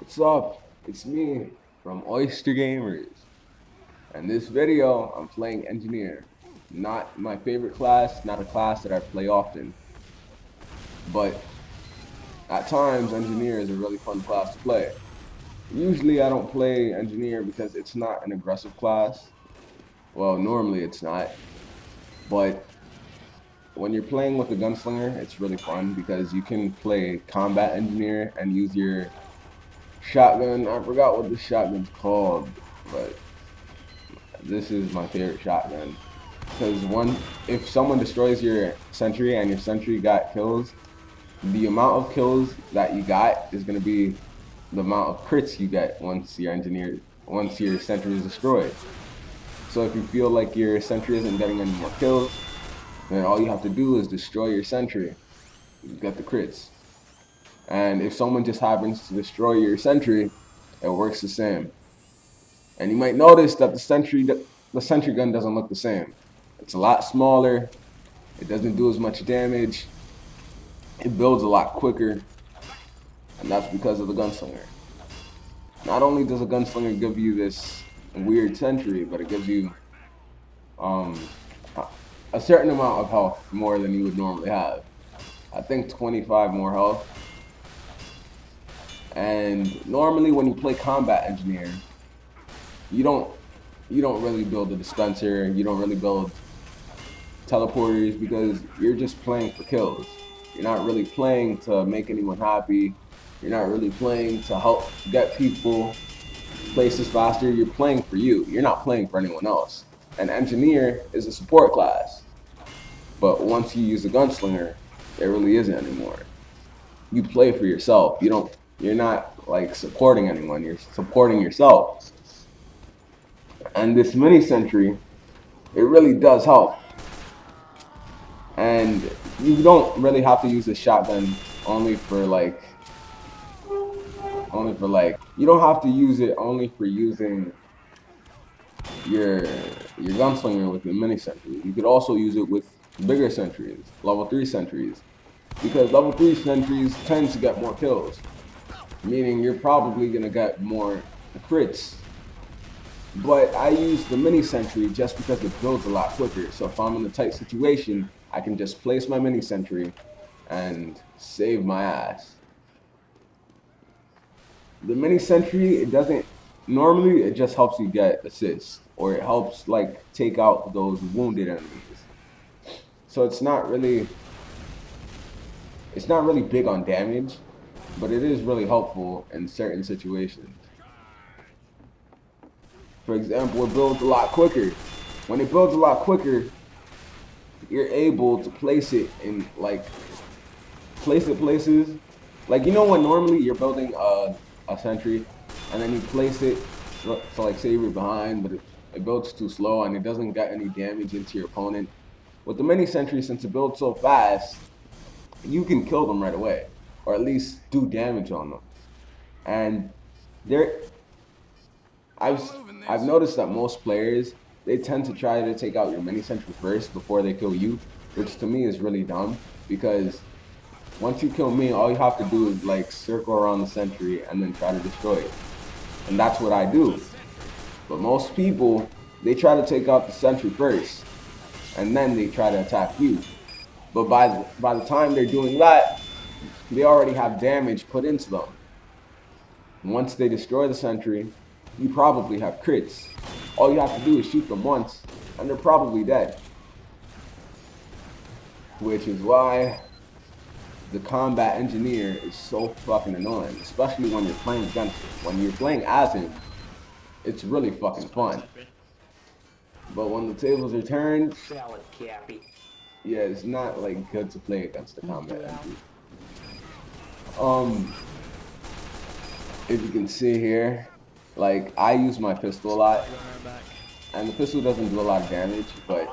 What's up? It's me from Oyster Gamers. And this video, I'm playing Engineer. Not my favorite class, not a class that I play often. But at times, Engineer is a really fun class to play. Usually I don't play Engineer because it's not an aggressive class. Well, normally it's not. But when you're playing with a gunslinger, it's really fun because you can play Combat Engineer and use your shotgun. I forgot what the shotgun's called, but this is my favorite shotgun. Because if someone destroys your sentry and your sentry got kills, the amount of kills that you got is going to be the amount of crits you get once your sentry is destroyed. So if you feel like your sentry isn't getting any more kills, then all you have to do is destroy your sentry. You get the crits. And if someone just happens to destroy your sentry, it works the same. And you might notice that the sentry gun doesn't look the same. It's a lot smaller. It doesn't do as much damage. It builds a lot quicker. And that's because of the gunslinger. Not only does a gunslinger give you this weird sentry, but it gives you a certain amount of health more than you would normally have. I think 25 more health. And normally when you play Combat Engineer, you don't really build a dispenser, you don't really build teleporters because you're just playing for kills. You're not really playing to make anyone happy. You're not really playing to help get people places faster. You're playing for you. You're not playing for anyone else. An engineer is a support class. But once you use a gunslinger, it really isn't anymore. You play for yourself. You're not like supporting anyone. You're supporting yourself. And this mini sentry, it really does help. And you don't really have to use a shotgun only for you don't have to use it only for using your gunslinger with the mini sentry. You could also use it with bigger sentries, level 3 sentries, because level 3 sentries tend to get more kills, meaning you're probably gonna get more crits. But I use the mini sentry just because it builds a lot quicker. So if I'm in a tight situation, I can just place my mini sentry and save my ass. The mini sentry, normally it just helps you get assists, or it helps like take out those wounded enemies. So it's not really big on damage, but it is really helpful in certain situations. For example, it builds a lot quicker. When it builds a lot quicker, you're able to place it in places. Like, you know when normally you're building a sentry and then you place it, so like say you're behind, but it builds too slow and it doesn't get any damage into your opponent. With the mini sentry, since it builds so fast, you can kill them right away, or at least do damage on them. And I've noticed that most players, they tend to try to take out your mini sentry first before they kill you, which to me is really dumb, because once you kill me, all you have to do is like circle around the sentry and then try to destroy it. And that's what I do. But most people, they try to take out the sentry first, and then they try to attack you. But by the time they're doing that, they already have damage put into them. Once they destroy the sentry, you probably have crits. All you have to do is shoot them once, and they're probably dead. Which is why the Combat Engineer is so fucking annoying, especially when you're playing against him. When you're playing as him, it's really fucking fun. But when the tables are turned, yeah, it's not like good to play against the Combat Engineer. If you can see here, like, I use my pistol a lot, and the pistol doesn't do a lot of damage, but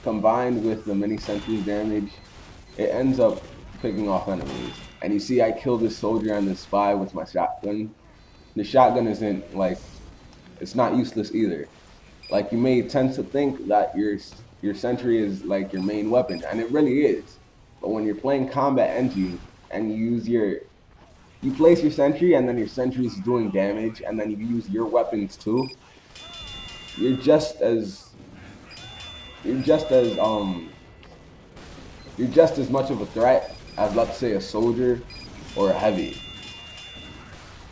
combined with the mini sentry's damage, it ends up picking off enemies. And you see I killed this soldier and this spy with my shotgun. The shotgun isn't like, it's not useless either. Like, you may tend to think that your sentry is like your main weapon, and it really is. But when you're playing Combat Engie and you use you place your sentry and then your sentry is doing damage, and then you use your weapons too, you're just as you're just as you're just as much of a threat as, let's say, a soldier or a heavy,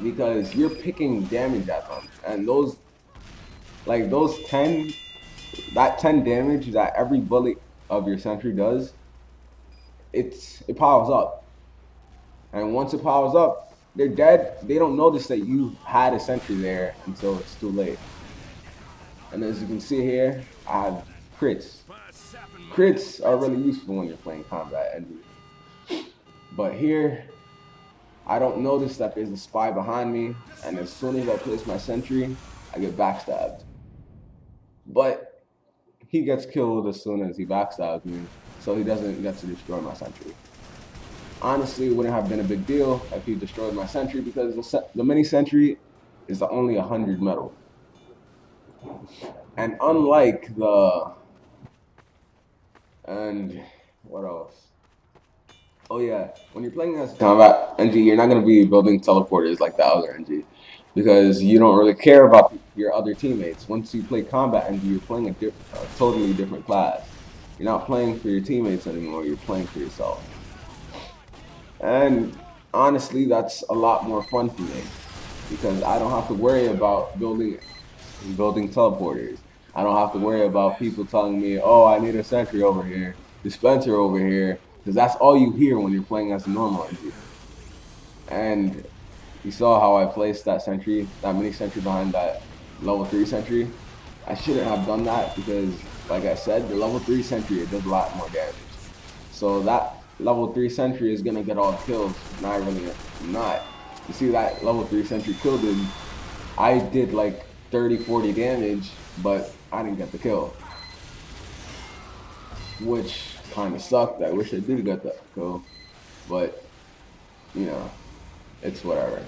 because you're picking damage at them, and those 10 that 10 damage that every bullet of your sentry does, it powers up. And once it powers up, they're dead. They don't notice that you had a sentry there until it's too late. And as you can see here, I have crits. Crits are really useful when you're playing combat engineer. But here, I don't notice that there's a spy behind me, and as soon as I place my sentry, I get backstabbed. But he gets killed as soon as he backstabs me, so he doesn't get to destroy my sentry. Honestly, it wouldn't have been a big deal if he destroyed my sentry, because the mini sentry is only 100 metal. And unlike what else? Oh yeah, when you're playing as combat NG, you're not going to be building teleporters like the other NG, because you don't really care about your other teammates. Once you play combat NG, you're playing a totally different class. You're not playing for your teammates anymore, you're playing for yourself. And honestly, that's a lot more fun for me, because I don't have to worry about building teleporters. I don't have to worry about people telling me, oh, I need a sentry over here, dispenser over here, because that's all you hear when you're playing as a normal NG. And you saw how I placed that mini sentry behind that level 3 sentry. I shouldn't have done that, because, like I said, the level 3 sentry, it does a lot more damage. So that level 3 sentry is gonna get all the kills, and I really am not. You see that level 3 sentry kill him, I did like 30-40 damage, but I didn't get the kill, which kind of sucked. I wish I did get that kill, but you know, it's whatever.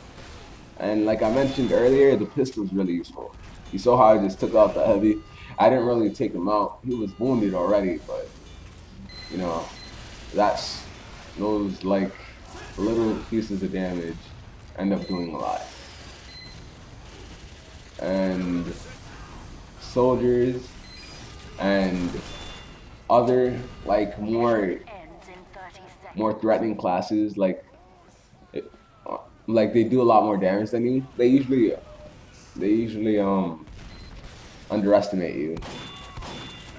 And like I mentioned earlier, the pistol is really useful. You saw how I just took out the heavy. I didn't really take him out. He was wounded already, but you know, those like little pieces of damage end up doing a lot. And soldiers and other like more threatening classes, like they do a lot more damage than you. They usually underestimate you,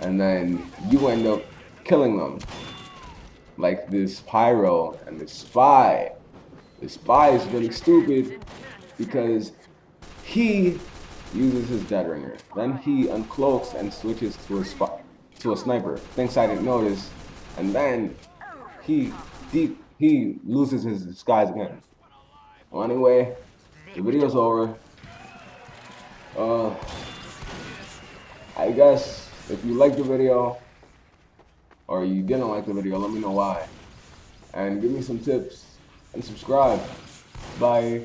and then you end up killing them. Like this pyro and this spy. The spy is really stupid, because he uses his dead ringer. Then he uncloaks and switches to a sniper. Thinks I didn't notice, and then he loses his disguise again. Well, anyway, the video's over. I guess if you liked the video or you didn't like the video, let me know why, and give me some tips and subscribe. Bye.